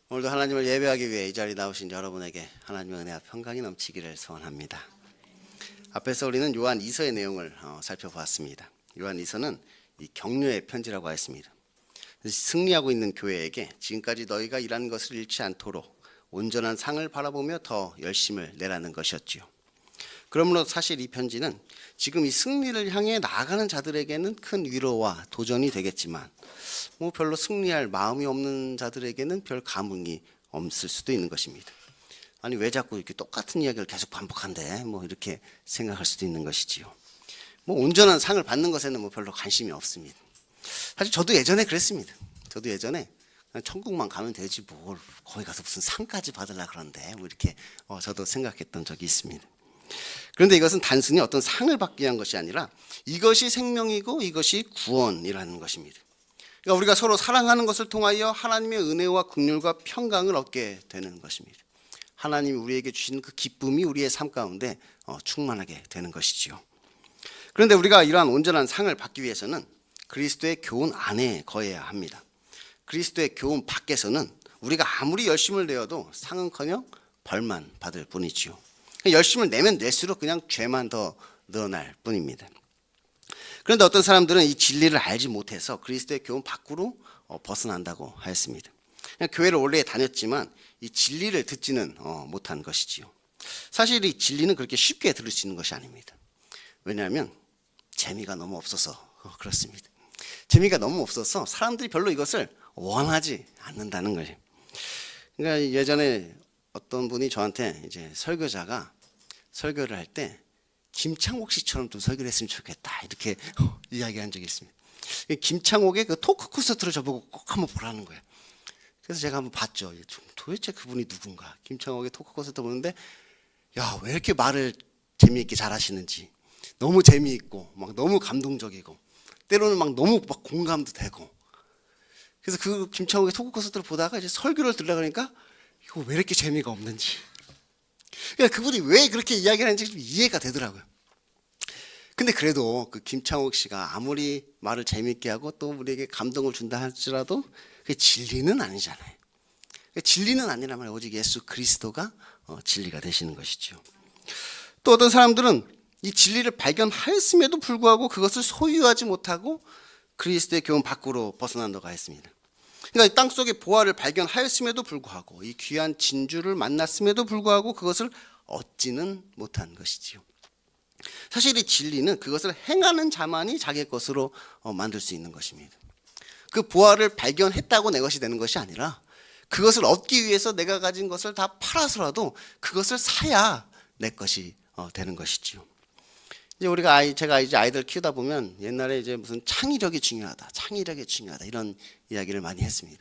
오늘도 하나님을 예배하기 위해 이 자리에 나오신 여러분에게 하나님의 은혜와 평강이 넘치기를 소원합니다. 앞에서 우리는 요한 2서의 내용을 살펴보았습니다. 요한 2서는 이 격려의 편지라고 했습니다. 승리하고 있는 교회에게 지금까지 너희가 일한 것을 잃지 않도록 온전한 상을 바라보며 더 열심을 내라는 것이었지요. 그러므로 사실 이 편지는 지금 이 승리를 향해 나아가는 자들에게는 큰 위로와 도전이 되겠지만 별로 승리할 마음이 없는 자들에게는 별 감흥이 없을 수도 있는 것입니다. 아니 왜 자꾸 이렇게 똑같은 이야기를 계속 반복한대 이렇게 생각할 수도 있는 것이지요. 온전한 상을 받는 것에는 별로 관심이 없습니다. 사실 저도 예전에 그랬습니다. 저도 예전에 그냥 천국만 가면 되지 뭘 거기 가서 무슨 상까지 받으려고 그러는데 이렇게 저도 생각했던 적이 있습니다. 그런데 이것은 단순히 어떤 상을 받기 위한 것이 아니라 이것이 생명이고 이것이 구원이라는 것입니다. 그러니까 우리가 서로 사랑하는 것을 통하여 하나님의 은혜와 긍휼과 평강을 얻게 되는 것입니다. 하나님이 우리에게 주시는 그 기쁨이 우리의 삶 가운데 충만하게 되는 것이지요. 그런데 우리가 이러한 온전한 상을 받기 위해서는 그리스도의 교훈 안에 거해야 합니다. 그리스도의 교훈 밖에서는 우리가 아무리 열심을 내어도 상은커녕 벌만 받을 뿐이지요. 열심을 내면 낼수록 그냥 죄만 더 늘어날 뿐입니다. 그런데 어떤 사람들은 이 진리를 알지 못해서 그리스도의 교훈 밖으로 벗어난다고 하였습니다. 그냥 교회를 오래 다녔지만 이 진리를 듣지는 못한 것이지요. 사실 이 진리는 그렇게 쉽게 들을 수 있는 것이 아닙니다. 왜냐하면 재미가 너무 없어서 그렇습니다. 재미가 너무 없어서 사람들이 별로 이것을 원하지 않는다는 거예요. 그러니까 예전에 어떤 분이 저한테 이제 설교자가 설교를 할 때 김창옥 씨처럼 좀 설교를 했으면 좋겠다 이렇게 이야기한 적이 있습니다. 김창옥의 그 토크 콘서트를 저보고 꼭 한번 보라는 거예요. 그래서 제가 한번 봤죠. 도대체 그분이 누군가. 김창옥의 토크 콘서트 보는데 야, 왜 이렇게 말을 재미있게 잘하시는지 너무 재미있고 너무 감동적이고 때로는 너무 공감도 되고 그래서 그 김창옥의 토크 콘서트를 보다가 이제 설교를 들으려고 하니까 이거 왜 이렇게 재미가 없는지 그러니까 그분이 왜 그렇게 이야기하는지 좀 이해가 되더라고요. 근데 그래도 그 김창옥 씨가 아무리 말을 재미있게 하고 또 우리에게 감동을 준다 할지라도 그게 진리는 아니잖아요. 진리는 아니라면 오직 예수 그리스도가 진리가 되시는 것이죠. 또 어떤 사람들은 이 진리를 발견하였음에도 불구하고 그것을 소유하지 못하고 그리스도의 교훈 밖으로 벗어난다고 했습니다. 그러니까 땅속의 보화를 발견하였음에도 불구하고 이 귀한 진주를 만났음에도 불구하고 그것을 얻지는 못한 것이지요. 사실 이 진리는 그것을 행하는 자만이 자기의 것으로 만들 수 있는 것입니다. 그 보화를 발견했다고 내 것이 되는 것이 아니라 그것을 얻기 위해서 내가 가진 것을 다 팔아서라도 그것을 사야 내 것이 되는 것이지요. 이제 제가 이제 아이들 키우다 보면 옛날에 이제 무슨 창의력이 중요하다 이런 이야기를 많이 했습니다.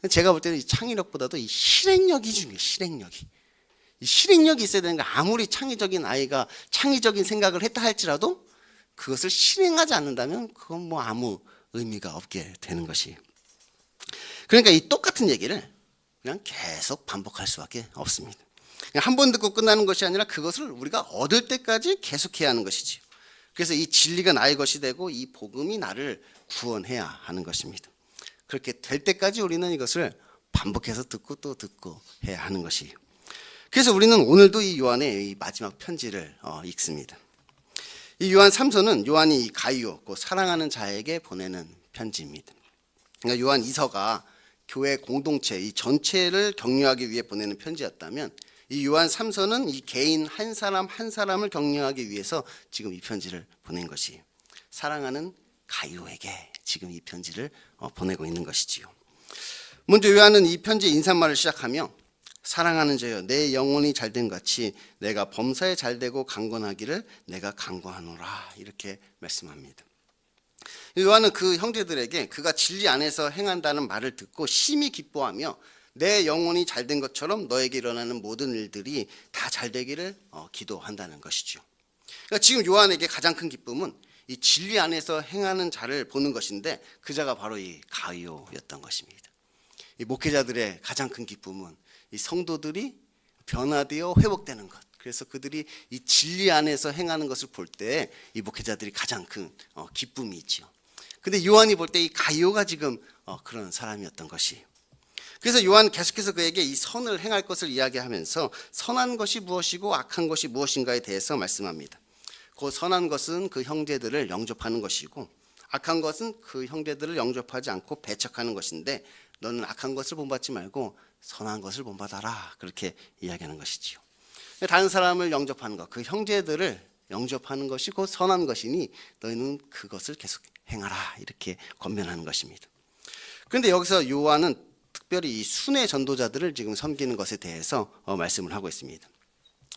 제가 볼 때는 이 창의력보다도 이 실행력이 중요해요. 이 실행력이 있어야 되는 거. 아무리 창의적인 아이가 창의적인 생각을 했다 할지라도 그것을 실행하지 않는다면 그건 아무 의미가 없게 되는 것이에요. 그러니까 이 똑같은 얘기를 그냥 계속 반복할 수밖에 없습니다. 한 번 듣고 끝나는 것이 아니라 그것을 우리가 얻을 때까지 계속해야 하는 것이지요. 그래서 이 진리가 나의 것이 되고 이 복음이 나를 구원해야 하는 것입니다. 그렇게 될 때까지 우리는 이것을 반복해서 듣고 또 듣고 해야 하는 것이에요. 그래서 우리는 오늘도 이 요한의 이 마지막 편지를 읽습니다. 이 요한 3서는 요한이 가이오, 사랑하는 자에게 보내는 편지입니다. 그러니까 요한 2서가 교회 공동체 이 전체를 격려하기 위해 보내는 편지였다면 이 요한 3서는 이 개인 한 사람 한 사람을 격려하기 위해서 지금 이 편지를 보낸 것이에요. 사랑하는 가이오에게 지금 이 편지를 보내고 있는 것이지요. 먼저 요한은 이 편지의 인사말을 시작하며 사랑하는 자여 내 영혼이 잘된 같이 내가 범사에 잘되고 강건하기를 내가 강구하노라 이렇게 말씀합니다. 요한은 그 형제들에게 그가 진리 안에서 행한다는 말을 듣고 심히 기뻐하며 내 영혼이 잘된 것처럼 너에게 일어나는 모든 일들이 다 잘되기를 기도한다는 것이죠. 그러니까 지금 요한에게 가장 큰 기쁨은 이 진리 안에서 행하는 자를 보는 것인데 그 자가 바로 이 가이오였던 것입니다. 이 목회자들의 가장 큰 기쁨은 이 성도들이 변화되어 회복되는 것. 그래서 그들이 이 진리 안에서 행하는 것을 볼 때 이 목회자들이 가장 큰 기쁨이 있죠. 근데 요한이 볼 때 이 가이오가 지금 그런 사람이었던 것이에요. 그래서 요한 계속해서 그에게 이 선을 행할 것을 이야기하면서 선한 것이 무엇이고 악한 것이 무엇인가에 대해서 말씀합니다. 그 선한 것은 그 형제들을 영접하는 것이고 악한 것은 그 형제들을 영접하지 않고 배척하는 것인데 너는 악한 것을 본받지 말고 선한 것을 본받아라. 그렇게 이야기하는 것이지요. 다른 사람을 영접하는 것, 그 형제들을 영접하는 것이 곧 선한 것이니 너희는 그것을 계속 행하라. 이렇게 권면하는 것입니다. 그런데 여기서 요한은 특별히 이 순회 전도자들을 지금 섬기는 것에 대해서 말씀을 하고 있습니다.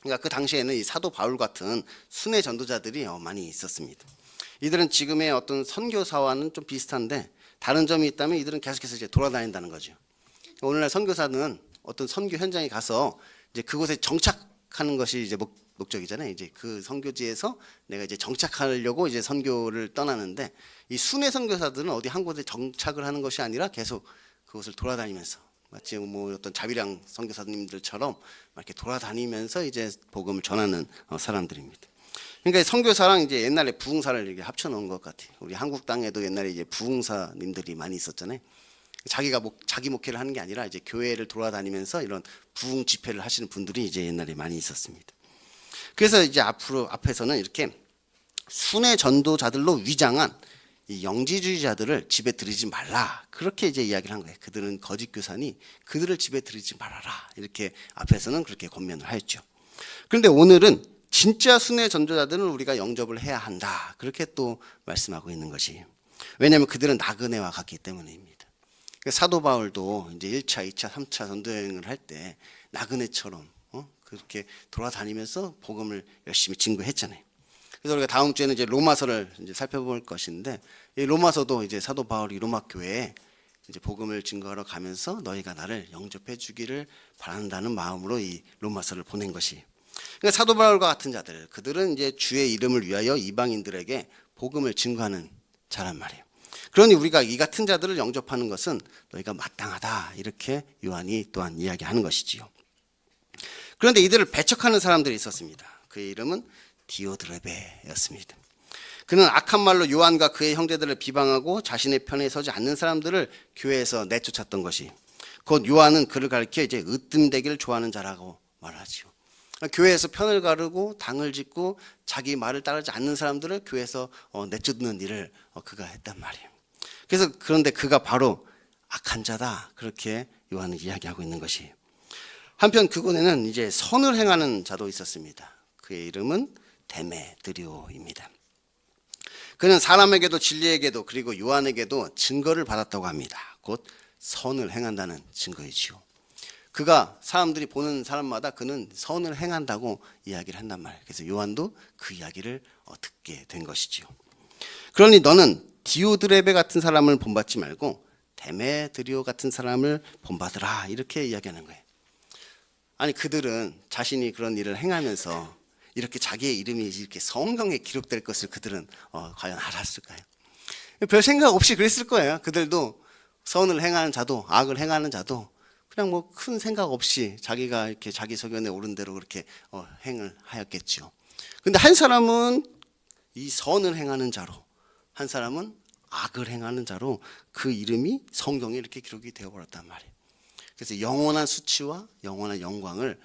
그러니까 그 당시에는 이 사도 바울 같은 순회 전도자들이 많이 있었습니다. 이들은 지금의 어떤 선교사와는 좀 비슷한데 다른 점이 있다면 이들은 계속해서 이제 돌아다닌다는 거죠. 오늘날 선교사는 어떤 선교 현장에 가서 이제 그곳에 정착하는 것이 이제 목적이잖아요. 이제 그 선교지에서 내가 이제 정착하려고 이제 선교를 떠나는데 이 순회 선교사들은 어디 한 곳에 정착을 하는 것이 아니라 계속 그곳을 돌아다니면서 마치 뭐 어떤 자비랑 선교사님들처럼 이렇게 돌아다니면서 이제 복음을 전하는 사람들입니다. 그러니까 선교사랑 이제 옛날에 부흥사를 이렇게 합쳐 놓은 것 같아요. 우리 한국 땅에도 옛날에 이제 부흥사님들이 많이 있었잖아요. 자기 목회를 하는 게 아니라 이제 교회를 돌아다니면서 이런 부흥 집회를 하시는 분들이 이제 옛날에 많이 있었습니다. 그래서 이제 앞에서는 이렇게 순회 전도자들로 위장한 이 영지주의자들을 집에 들이지 말라. 그렇게 이제 이야기를 한 거예요. 그들은 거짓 교사니 그들을 집에 들이지 말아라. 이렇게 앞에서는 그렇게 권면을 하였죠. 그런데 오늘은 진짜 순회 전도자들은 우리가 영접을 해야 한다. 그렇게 또 말씀하고 있는 것이. 왜냐하면 그들은 나그네와 같기 때문입니다. 사도 바울도 이제 1차, 2차, 3차 전도 여행을 할 때 나그네처럼 그렇게 돌아다니면서 복음을 열심히 증거했잖아요. 그래서 우리가 다음 주에는 이제 로마서를 이제 살펴볼 것인데 이 로마서도 이제 사도 바울이 로마 교회에 이제 복음을 증거하러 가면서 너희가 나를 영접해 주기를 바란다는 마음으로 이 로마서를 보낸 것이. 그러니까 사도 바울과 같은 자들, 그들은 이제 주의 이름을 위하여 이방인들에게 복음을 증거하는 자란 말이에요. 그러니 우리가 이 같은 자들을 영접하는 것은 너희가 마땅하다. 이렇게 요한이 또한 이야기하는 것이지요. 그런데 이들을 배척하는 사람들이 있었습니다. 그의 이름은 디오드레베였습니다. 그는 악한 말로 요한과 그의 형제들을 비방하고 자신의 편에 서지 않는 사람들을 교회에서 내쫓았던 것이, 곧 요한은 그를 가리켜 이제 으뜸되기를 좋아하는 자라고 말하지요. 교회에서 편을 가르고 당을 짓고 자기 말을 따르지 않는 사람들을 교회에서 내쫓는 일을 그가 했단 말이에요. 그래서 그런데 그가 바로 악한 자다. 그렇게 요한은 이야기하고 있는 것이. 한편 그곳에는 이제 선을 행하는 자도 있었습니다. 그의 이름은 데메드리오입니다. 그는 사람에게도 진리에게도 그리고 요한에게도 증거를 받았다고 합니다. 곧 선을 행한다는 증거이지요. 그가 사람들이 보는 사람마다 그는 선을 행한다고 이야기를 한단 말이에요. 그래서 요한도 그 이야기를 듣게 된 것이지요. 그러니 너는 디오드레베 같은 사람을 본받지 말고 데메드리오 같은 사람을 본받으라. 이렇게 이야기하는 거예요. 아니 그들은 자신이 그런 일을 행하면서 이렇게 자기의 이름이 이렇게 성경에 기록될 것을 그들은 과연 알았을까요? 별 생각 없이 그랬을 거예요. 그들도 선을 행하는 자도 악을 행하는 자도 그냥 뭐 큰 생각 없이 자기가 이렇게 자기 소견에 오른 대로 그렇게 행을 하였겠죠. 근데 한 사람은 이 선을 행하는 자로, 한 사람은 악을 행하는 자로 그 이름이 성경에 이렇게 기록이 되어버렸단 말이에요. 그래서 영원한 수치와 영원한 영광을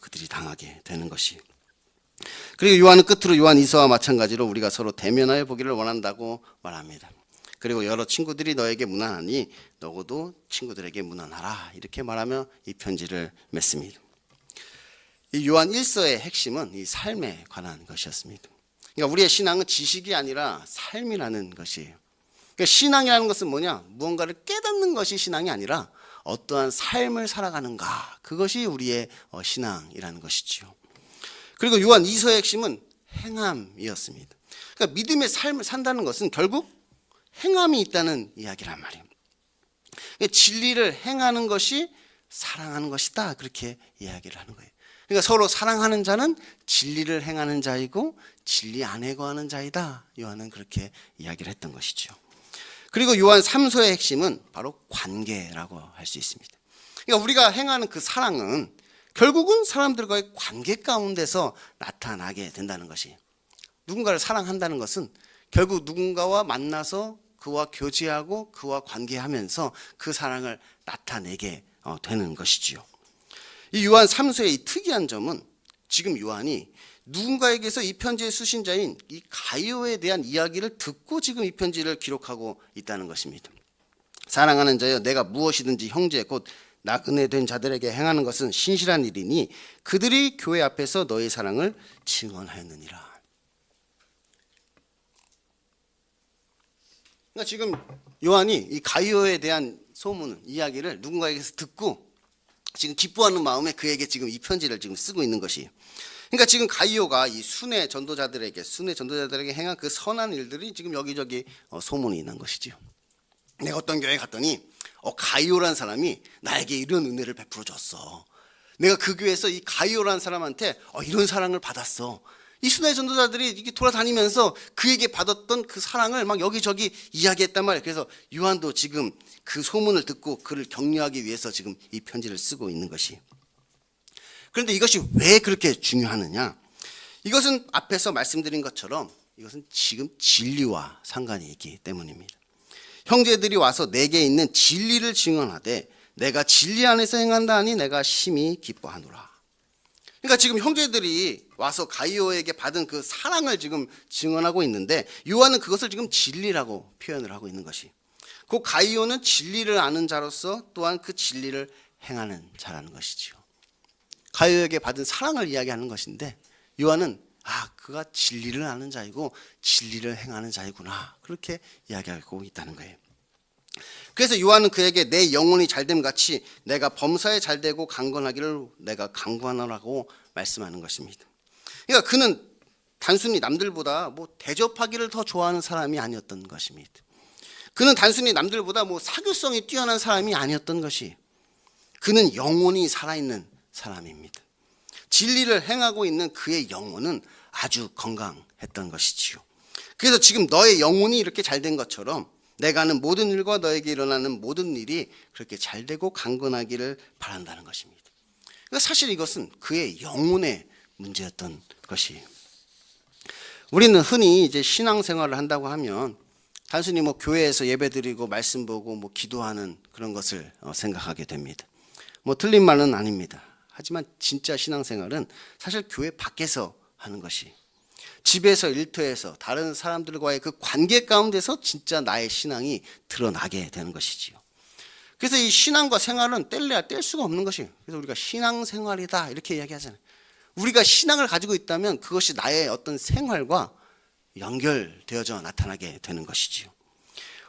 그들이 당하게 되는 것이. 그리고 요한은 끝으로 요한 이서와 마찬가지로 우리가 서로 대면하여 보기를 원한다고 말합니다. 그리고 여러 친구들이 너에게 무난하니 너도 친구들에게 무난하라. 이렇게 말하며 이 편지를 맺습니다. 이 요한 1서의 핵심은 이 삶에 관한 것이었습니다. 그러니까 우리의 신앙은 지식이 아니라 삶이라는 것이에요. 그러니까 신앙이라는 것은 뭐냐? 무언가를 깨닫는 것이 신앙이 아니라 어떠한 삶을 살아가는가. 그것이 우리의 신앙이라는 것이지요. 그리고 요한 2서의 핵심은 행함이었습니다. 그러니까 믿음의 삶을 산다는 것은 결국 행함이 있다는 이야기란 말이에요. 그러니까 진리를 행하는 것이 사랑하는 것이다. 그렇게 이야기를 하는 거예요. 그러니까 서로 사랑하는 자는 진리를 행하는 자이고 진리 안에 거하는 자이다. 요한은 그렇게 이야기를 했던 것이죠. 그리고 요한 3서의 핵심은 바로 관계라고 할 수 있습니다. 그러니까 우리가 행하는 그 사랑은 결국은 사람들과의 관계 가운데서 나타나게 된다는 것이. 누군가를 사랑한다는 것은 결국 누군가와 만나서 그와 교제하고 그와 관계하면서 그 사랑을 나타내게 되는 것이지요. 이 요한 3서의 이 특이한 점은 지금 요한이 누군가에게서 이 편지의 수신자인 이 가이오에 대한 이야기를 듣고 지금 이 편지를 기록하고 있다는 것입니다. 사랑하는 자여, 내가 무엇이든지 형제 곧 나그네 된 자들에게 행하는 것은 신실한 일이니 그들이 교회 앞에서 너의 사랑을 증언하였느니라. 그러니까 지금 요한이 이 가이오에 대한 소문, 이야기를 누군가에게서 듣고 지금 기뻐하는 마음에 그에게 지금 이 편지를 지금 쓰고 있는 것이. 그러니까 지금 가이오가 이 순회 전도자들에게 행한 그 선한 일들이 지금 여기저기 소문이 난 것이지요. 내가 어떤 교회에 갔더니 가이오라는 사람이 나에게 이런 은혜를 베풀어 줬어. 내가 그 교회에서 이 가이오라는 사람한테 이런 사랑을 받았어. 이 순회 전도자들이 이렇게 돌아다니면서 그에게 받았던 그 사랑을 막 여기저기 이야기했단 말이에요. 그래서 요한도 지금 그 소문을 듣고 그를 격려하기 위해서 지금 이 편지를 쓰고 있는 것이. 그런데 이것이 왜 그렇게 중요하느냐? 이것은 앞에서 말씀드린 것처럼 이것은 지금 진리와 상관이 있기 때문입니다. 형제들이 와서 내게 있는 진리를 증언하되 내가 진리 안에서 행한다 하니 내가 심히 기뻐하노라. 그러니까 지금 형제들이 와서 가이오에게 받은 그 사랑을 지금 증언하고 있는데 요한은 그것을 지금 진리라고 표현을 하고 있는 것이. 그 가이오는 진리를 아는 자로서 또한 그 진리를 행하는 자라는 것이지요. 가이오에게 받은 사랑을 이야기하는 것인데 요한은 그가 진리를 아는 자이고 진리를 행하는 자이구나, 그렇게 이야기하고 있다는 거예요. 그래서 요한은 그에게 내 영혼이 잘됨 같이 내가 범사에 잘되고 강건하기를 내가 강구하노라고 말씀하는 것입니다. 그러니까 그는 단순히 남들보다 대접하기를 더 좋아하는 사람이 아니었던 것입니다. 그는 단순히 남들보다 사교성이 뛰어난 사람이 아니었던 것이, 그는 영혼이 살아있는 사람입니다. 진리를 행하고 있는 그의 영혼은 아주 건강했던 것이지요. 그래서 지금 너의 영혼이 이렇게 잘된 것처럼 내가 하는 모든 일과 너에게 일어나는 모든 일이 그렇게 잘되고 강건하기를 바란다는 것입니다. 그러니까 사실 이것은 그의 영혼의 문제였던 것이에요. 우리는 흔히 이제 신앙생활을 한다고 하면 단순히 교회에서 예배드리고 말씀 보고 기도하는 그런 것을 생각하게 됩니다. 틀린 말은 아닙니다. 하지만 진짜 신앙생활은 사실 교회 밖에서 하는 것이, 집에서, 일터에서 다른 사람들과의 그 관계 가운데서 진짜 나의 신앙이 드러나게 되는 것이지요. 그래서 이 신앙과 생활은 뗄래야 뗄 수가 없는 것이에요. 그래서 우리가 신앙생활이다 이렇게 이야기하잖아요. 우리가 신앙을 가지고 있다면 그것이 나의 어떤 생활과 연결되어져 나타나게 되는 것이지요.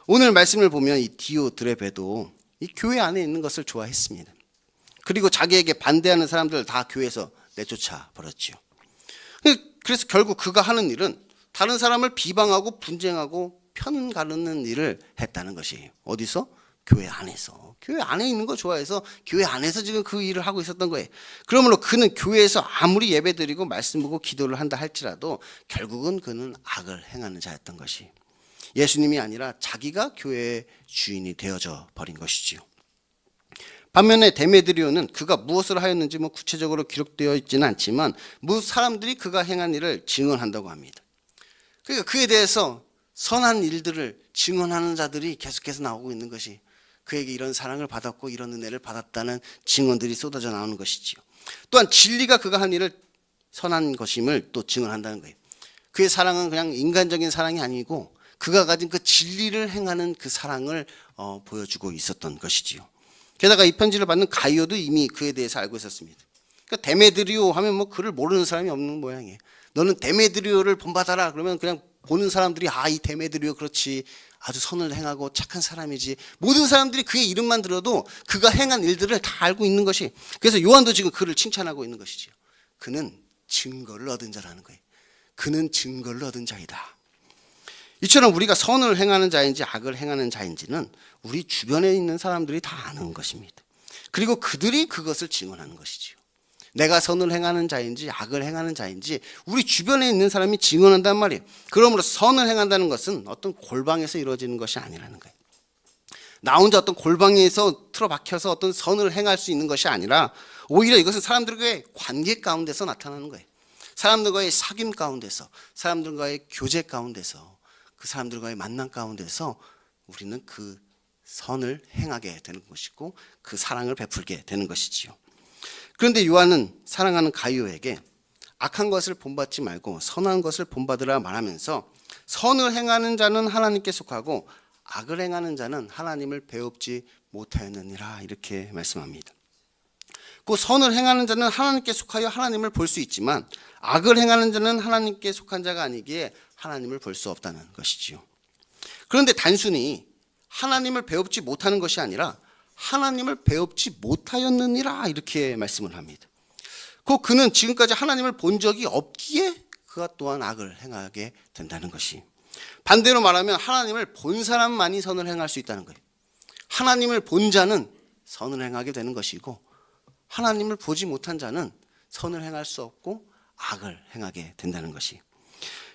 오늘 말씀을 보면 이 디오드레베도 이 교회 안에 있는 것을 좋아했습니다. 그리고 자기에게 반대하는 사람들을 다 교회에서 내쫓아 버렸지요. 그래서 결국 그가 하는 일은 다른 사람을 비방하고 분쟁하고 편 가르는 일을 했다는 것이에요. 어디서? 교회 안에서. 교회 안에 있는 거 좋아해서 교회 안에서 지금 그 일을 하고 있었던 거예요. 그러므로 그는 교회에서 아무리 예배드리고 말씀 보고 기도를 한다 할지라도 결국은 그는 악을 행하는 자였던 것이, 예수님이 아니라 자기가 교회의 주인이 되어져 버린 것이지요. 반면에 데메드리오는 그가 무엇을 하였는지 구체적으로 기록되어 있지는 않지만 사람들이 그가 행한 일을 증언한다고 합니다. 그러니까 그에 대해서 선한 일들을 증언하는 자들이 계속해서 나오고 있는 것이, 그에게 이런 사랑을 받았고 이런 은혜를 받았다는 증언들이 쏟아져 나오는 것이지요. 또한 진리가 그가 한 일을 선한 것임을 또 증언한다는 거예요. 그의 사랑은 그냥 인간적인 사랑이 아니고 그가 가진 그 진리를 행하는 그 사랑을 보여주고 있었던 것이지요. 게다가 이 편지를 받는 가이오도 이미 그에 대해서 알고 있었습니다. 그러니까 데메드리오 하면 그를 모르는 사람이 없는 모양이에요. 너는 데메드리오를 본받아라 그러면 그냥 보는 사람들이 이 데메드리오 그렇지, 아주 선을 행하고 착한 사람이지, 모든 사람들이 그의 이름만 들어도 그가 행한 일들을 다 알고 있는 것이, 그래서 요한도 지금 그를 칭찬하고 있는 것이죠. 그는 증거를 얻은 자라는 거예요. 그는 증거를 얻은 자이다. 이처럼 우리가 선을 행하는 자인지 악을 행하는 자인지는 우리 주변에 있는 사람들이 다 아는 것입니다. 그리고 그들이 그것을 증언하는 것이지요. 내가 선을 행하는 자인지 악을 행하는 자인지 우리 주변에 있는 사람이 증언한단 말이에요. 그러므로 선을 행한다는 것은 어떤 골방에서 이루어지는 것이 아니라는 거예요. 나 혼자 어떤 골방에서 틀어박혀서 어떤 선을 행할 수 있는 것이 아니라 오히려 이것은 사람들과의 관계 가운데서 나타나는 거예요. 사람들과의 사귐 가운데서, 사람들과의 교제 가운데서, 그 사람들과의 만남 가운데서 우리는 그 선을 행하게 되는 것이고 그 사랑을 베풀게 되는 것이지요. 그런데 요한은 사랑하는 가룟에게 악한 것을 본받지 말고 선한 것을 본받으라 말하면서 선을 행하는 자는 하나님께 속하고 악을 행하는 자는 하나님을 배웁지 못하였느니라 이렇게 말씀합니다. 그 선을 행하는 자는 하나님께 속하여 하나님을 볼 수 있지만 악을 행하는 자는 하나님께 속한 자가 아니기에 하나님을 볼 수 없다는 것이지요. 그런데 단순히 하나님을 배웁지 못하는 것이 아니라 하나님을 배웁지 못하였느니라 이렇게 말씀을 합니다. 그는 지금까지 하나님을 본 적이 없기에 그가 또한 악을 행하게 된다는 것이, 반대로 말하면 하나님을 본 사람만이 선을 행할 수 있다는 거예요. 하나님을 본 자는 선을 행하게 되는 것이고 하나님을 보지 못한 자는 선을 행할 수 없고 악을 행하게 된다는 것이,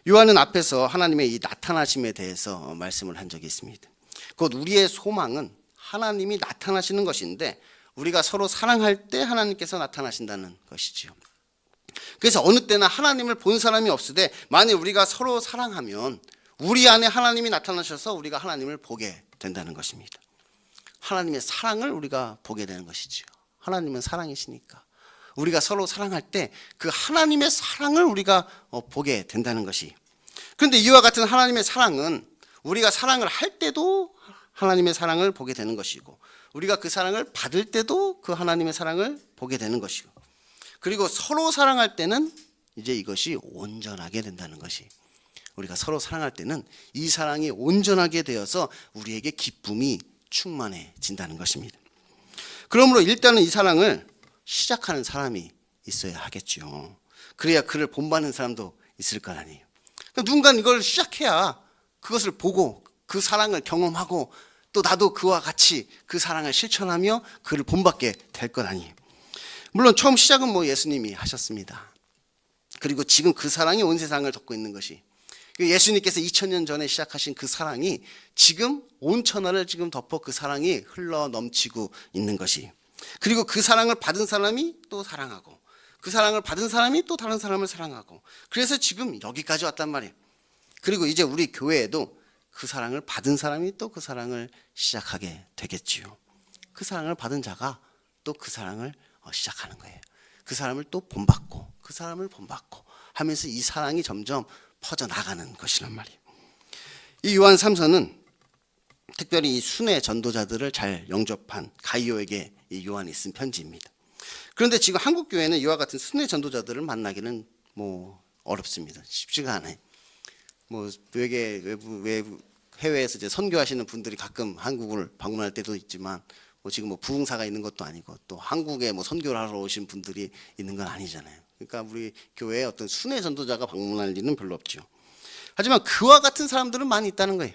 요한은 앞에서 하나님의 이 나타나심에 대해서 말씀을 한 적이 있습니다. 곧 우리의 소망은 하나님이 나타나시는 것인데 우리가 서로 사랑할 때 하나님께서 나타나신다는 것이지요. 그래서 어느 때나 하나님을 본 사람이 없으되 만일 우리가 서로 사랑하면 우리 안에 하나님이 나타나셔서 우리가 하나님을 보게 된다는 것입니다. 하나님의 사랑을 우리가 보게 되는 것이지요. 하나님은 사랑이시니까 우리가 서로 사랑할 때 그 하나님의 사랑을 우리가 보게 된다는 것이, 그런데 이와 같은 하나님의 사랑은 우리가 사랑을 할 때도 하나님의 사랑을 보게 되는 것이고 우리가 그 사랑을 받을 때도 그 하나님의 사랑을 보게 되는 것이고, 그리고 서로 사랑할 때는 이제 이것이 온전하게 된다는 것이, 우리가 서로 사랑할 때는 이 사랑이 온전하게 되어서 우리에게 기쁨이 충만해진다는 것입니다. 그러므로 일단은 이 사랑을 시작하는 사람이 있어야 하겠죠. 그래야 그를 본받는 사람도 있을 거 아니에요. 누군가 이걸 시작해야 그것을 보고 그 사랑을 경험하고 또 나도 그와 같이 그 사랑을 실천하며 그를 본받게 될 것 아니에요. 물론 처음 시작은 예수님이 하셨습니다. 그리고 지금 그 사랑이 온 세상을 덮고 있는 것이, 예수님께서 2000년 전에 시작하신 그 사랑이 지금 온 천하를 지금 덮어 그 사랑이 흘러 넘치고 있는 것이, 그리고 그 사랑을 받은 사람이 또 사랑하고 그 사랑을 받은 사람이 또 다른 사람을 사랑하고, 그래서 지금 여기까지 왔단 말이에요. 그리고 이제 우리 교회에도 그 사랑을 받은 사람이 또 그 사랑을 시작하게 되겠지요. 그 사랑을 받은 자가 또 그 사랑을 시작하는 거예요. 그 사람을 또 본받고 그 사람을 본받고 하면서 이 사랑이 점점 퍼져나가는 것이란 말이에요. 이 요한 3서는 특별히 이 순회 전도자들을 잘 영접한 가룟에게 이 요한이 쓴 편지입니다. 그런데 지금 한국 교회는 이와 같은 순회 전도자들을 만나기는 어렵습니다. 쉽지가 않아요. 외부 해외에서 이제 선교하시는 분들이 가끔 한국을 방문할 때도 있지만 지금 부흥사가 있는 것도 아니고 또 한국에 선교를 하러 오신 분들이 있는 건 아니잖아요. 그러니까 우리 교회에 어떤 순회 전도자가 방문할 일은 별로 없죠. 하지만 그와 같은 사람들은 많이 있다는 거예요.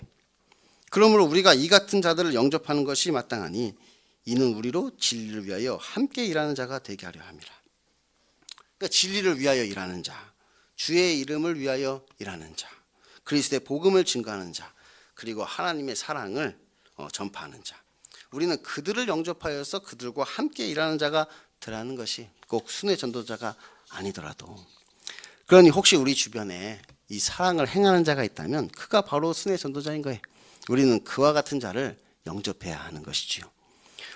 그러므로 우리가 이 같은 자들을 영접하는 것이 마땅하니 이는 우리로 진리를 위하여 함께 일하는 자가 되게 하려 함이라. 그러니까 진리를 위하여 일하는 자, 주의 이름을 위하여 일하는 자, 그리스도의 복음을 증거하는 자, 그리고 하나님의 사랑을 전파하는 자, 우리는 그들을 영접하여서 그들과 함께 일하는 자가 되라는 것이, 꼭 순회 전도자가 아니더라도. 그러니 혹시 우리 주변에 이 사랑을 행하는 자가 있다면 그가 바로 순회 전도자인 거예요. 우리는 그와 같은 자를 영접해야 하는 것이지요.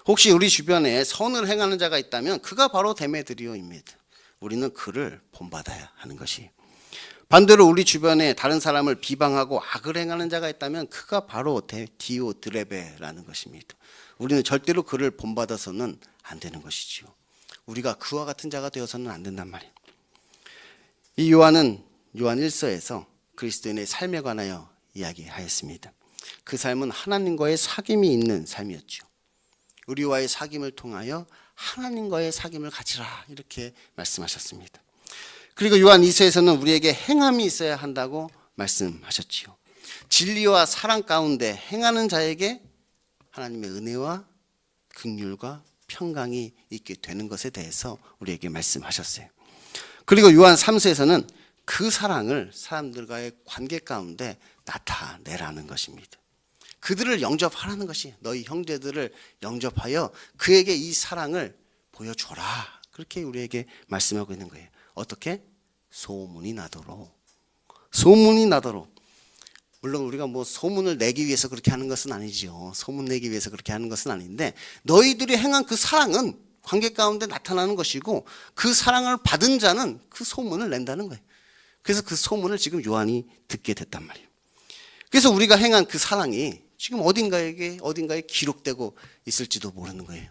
혹시 우리 주변에 선을 행하는 자가 있다면 그가 바로 데메드리오입니다. 우리는 그를 본받아야 하는 것이, 반대로 우리 주변에 다른 사람을 비방하고 악을 행하는 자가 있다면 그가 바로 디오드레베라는 것입니다. 우리는 절대로 그를 본받아서는 안 되는 것이지요. 우리가 그와 같은 자가 되어서는 안 된단 말이에요. 이 요한은 요한 1서에서 그리스도인의 삶에 관하여 이야기하였습니다. 그 삶은 하나님과의 사귐이 있는 삶이었죠. 우리와의 사귐을 통하여 하나님과의 사귐을 가지라 이렇게 말씀하셨습니다. 그리고 요한 2서에서는 우리에게 행함이 있어야 한다고 말씀하셨지요. 진리와 사랑 가운데 행하는 자에게 하나님의 은혜와 긍휼과 평강이 있게 되는 것에 대해서 우리에게 말씀하셨어요. 그리고 요한 3서에서는 그 사랑을 사람들과의 관계 가운데 나타내라는 것입니다. 그들을 영접하라는 것이, 너희 형제들을 영접하여 그에게 이 사랑을 보여줘라, 그렇게 우리에게 말씀하고 있는 거예요. 어떻게? 소문이 나도록. 소문이 나도록. 물론 우리가 뭐 소문을 내기 위해서 그렇게 하는 것은 아니죠. 소문 내기 위해서 그렇게 하는 것은 아닌데, 너희들이 행한 그 사랑은 관계 가운데 나타나는 것이고, 그 사랑을 받은 자는 그 소문을 낸다는 거예요. 그래서 그 소문을 지금 요한이 듣게 됐단 말이에요. 그래서 우리가 행한 그 사랑이 지금 어딘가에 기록되고 있을지도 모르는 거예요.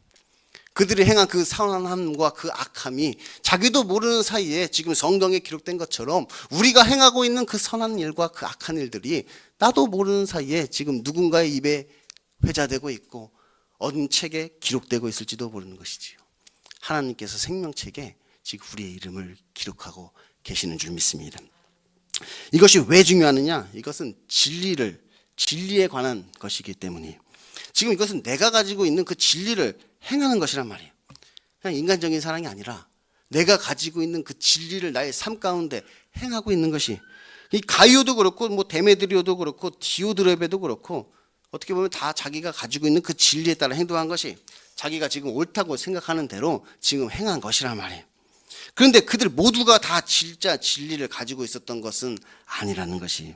그들이 행한 그 선함과 그 악함이 자기도 모르는 사이에 지금 성경에 기록된 것처럼 우리가 행하고 있는 그 선한 일과 그 악한 일들이 나도 모르는 사이에 지금 누군가의 입에 회자되고 있고 어느 책에 기록되고 있을지도 모르는 것이지요. 하나님께서 생명책에 지금 우리의 이름을 기록하고 계시는 줄 믿습니다. 이것이 왜 중요하느냐? 이것은 진리에 관한 것이기 때문이에요. 지금 이것은 내가 가지고 있는 그 진리를 행하는 것이란 말이에요. 그냥 인간적인 사랑이 아니라 내가 가지고 있는 그 진리를 나의 삶 가운데 행하고 있는 것이, 이 가이오도 그렇고 뭐 데메드리오도 그렇고 디오드레베도 그렇고 어떻게 보면 다 자기가 가지고 있는 그 진리에 따라 행동한 것이 자기가 지금 옳다고 생각하는 대로 지금 행한 것이란 말이에요. 그런데 그들 모두가 다 진짜 진리를 가지고 있었던 것은 아니라는 것이,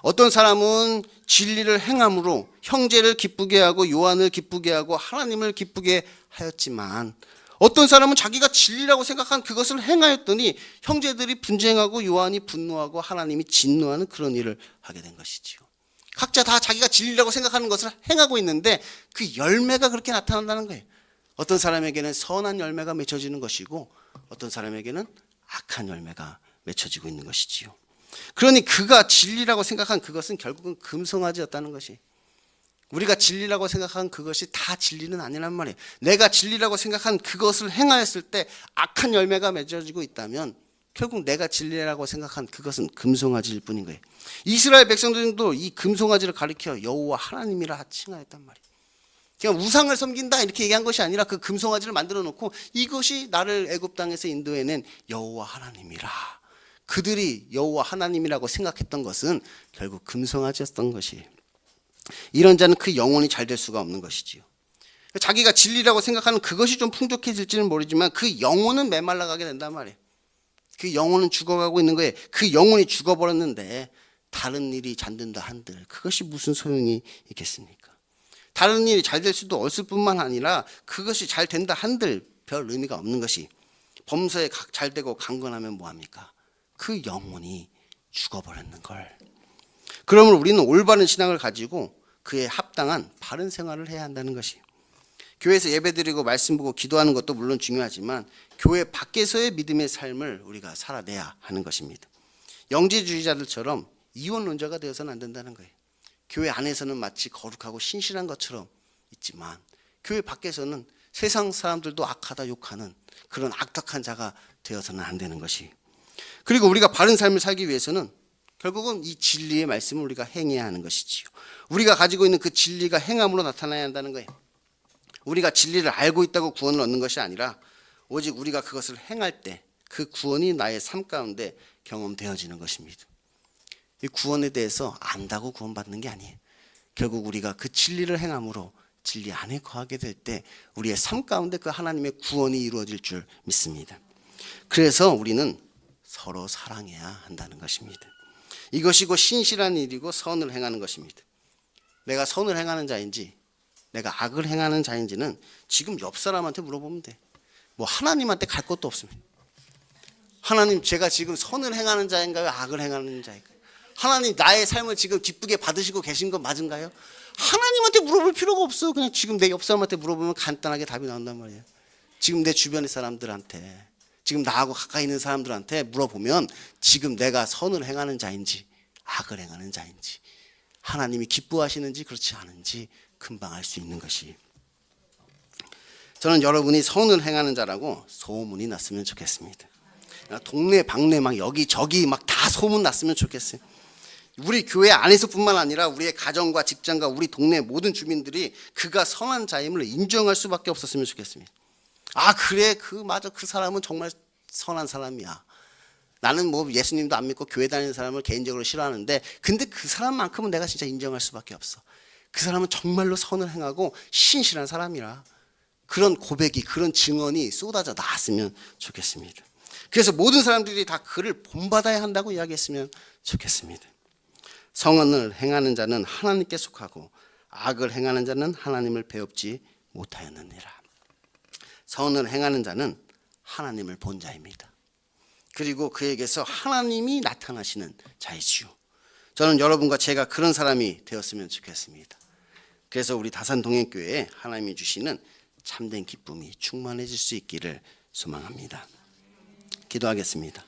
어떤 사람은 진리를 행함으로 형제를 기쁘게 하고 요한을 기쁘게 하고 하나님을 기쁘게 하였지만, 어떤 사람은 자기가 진리라고 생각한 그것을 행하였더니 형제들이 분쟁하고 요한이 분노하고 하나님이 진노하는 그런 일을 하게 된 것이지요. 각자 다 자기가 진리라고 생각하는 것을 행하고 있는데 그 열매가 그렇게 나타난다는 거예요. 어떤 사람에게는 선한 열매가 맺혀지는 것이고 어떤 사람에게는 악한 열매가 맺혀지고 있는 것이지요. 그러니 그가 진리라고 생각한 그것은 결국은 금송아지였다는 것이, 우리가 진리라고 생각한 그것이 다 진리는 아니란 말이에요. 내가 진리라고 생각한 그것을 행하였을 때 악한 열매가 맺어지고 있다면 결국 내가 진리라고 생각한 그것은 금송아지일 뿐인 거예요. 이스라엘 백성들도 이 금송아지를 가리켜 여호와 하나님이라 칭하였단 말이에요. 그냥 우상을 섬긴다 이렇게 얘기한 것이 아니라 그 금송아지를 만들어 놓고 이것이 나를 애굽 땅에서 인도해낸 여호와 하나님이라. 그들이 여호와 하나님이라고 생각했던 것은 결국 금송아지였던 것이, 이런 자는 그 영혼이 잘 될 수가 없는 것이지요. 자기가 진리라고 생각하는 그것이 좀 풍족해질지는 모르지만 그 영혼은 메말라가게 된단 말이에요. 그 영혼은 죽어가고 있는 거예요. 그 영혼이 죽어버렸는데 다른 일이 잔든다 한들 그것이 무슨 소용이 있겠습니까? 다른 일이 잘 될 수도 없을 뿐만 아니라 그것이 잘 된다 한들 별 의미가 없는 것이, 범사에 잘 되고 강건하면 뭐합니까? 그 영혼이 죽어버렸는 걸. 그러면 우리는 올바른 신앙을 가지고 그에 합당한 바른 생활을 해야 한다는 것이, 교회에서 예배드리고 말씀 보고 기도하는 것도 물론 중요하지만 교회 밖에서의 믿음의 삶을 우리가 살아내야 하는 것입니다. 영지주의자들처럼 이원론자가 되어서는 안 된다는 거예요. 교회 안에서는 마치 거룩하고 신실한 것처럼 있지만 교회 밖에서는 세상 사람들도 악하다 욕하는 그런 악덕한 자가 되어서는 안 되는 것이, 그리고 우리가 바른 삶을 살기 위해서는 결국은 이 진리의 말씀을 우리가 행해야 하는 것이지요. 우리가 가지고 있는 그 진리가 행함으로 나타나야 한다는 거예요. 우리가 진리를 알고 있다고 구원을 얻는 것이 아니라 오직 우리가 그것을 행할 때 그 구원이 나의 삶 가운데 경험되어지는 것입니다. 이 구원에 대해서 안다고 구원받는 게 아니에요. 결국 우리가 그 진리를 행함으로 진리 안에 거하게 될 때 우리의 삶 가운데 그 하나님의 구원이 이루어질 줄 믿습니다. 그래서 우리는 서로 사랑해야 한다는 것입니다. 이것이 곧 신실한 일이고 선을 행하는 것입니다. 내가 선을 행하는 자인지 내가 악을 행하는 자인지는 지금 옆 사람한테 물어보면 돼. 뭐 하나님한테 갈 것도 없습니다. 하나님, 제가 지금 선을 행하는 자인가요? 악을 행하는 자인가요? 하나님, 나의 삶을 지금 기쁘게 받으시고 계신 건 맞은가요? 하나님한테 물어볼 필요가 없어. 그냥 지금 내 옆 사람한테 물어보면 간단하게 답이 나온단 말이에요. 지금 내 주변의 사람들한테, 지금 나하고 가까이 있는 사람들한테 물어보면 지금 내가 선을 행하는 자인지 악을 행하는 자인지, 하나님이 기뻐하시는지 그렇지 않은지 금방 알 수 있는 것이, 저는 여러분이 선을 행하는 자라고 소문이 났으면 좋겠습니다. 동네 방네 막 여기저기 막 다 소문 났으면 좋겠어요. 우리 교회 안에서뿐만 아니라 우리의 가정과 직장과 우리 동네 모든 주민들이 그가 선한 자임을 인정할 수밖에 없었으면 좋겠습니다. 아 그래, 맞아, 그 사람은 정말 선한 사람이야. 나는 뭐 예수님도 안 믿고 교회 다니는 사람을 개인적으로 싫어하는데 근데 그 사람만큼은 내가 진짜 인정할 수밖에 없어. 그 사람은 정말로 선을 행하고 신실한 사람이라. 그런 고백이, 그런 증언이 쏟아져 나왔으면 좋겠습니다. 그래서 모든 사람들이 다 그를 본받아야 한다고 이야기했으면 좋겠습니다. 선을 행하는 자는 하나님께 속하고 악을 행하는 자는 하나님을 배웁지 못하였느니라. 선을 행하는 자는 하나님을 본 자입니다. 그리고 그에게서 하나님이 나타나시는 자이지요. 저는 여러분과 제가 그런 사람이 되었으면 좋겠습니다. 그래서 우리 다산동행교회에 하나님이 주시는 참된 기쁨이 충만해질 수 있기를 소망합니다. 기도하겠습니다.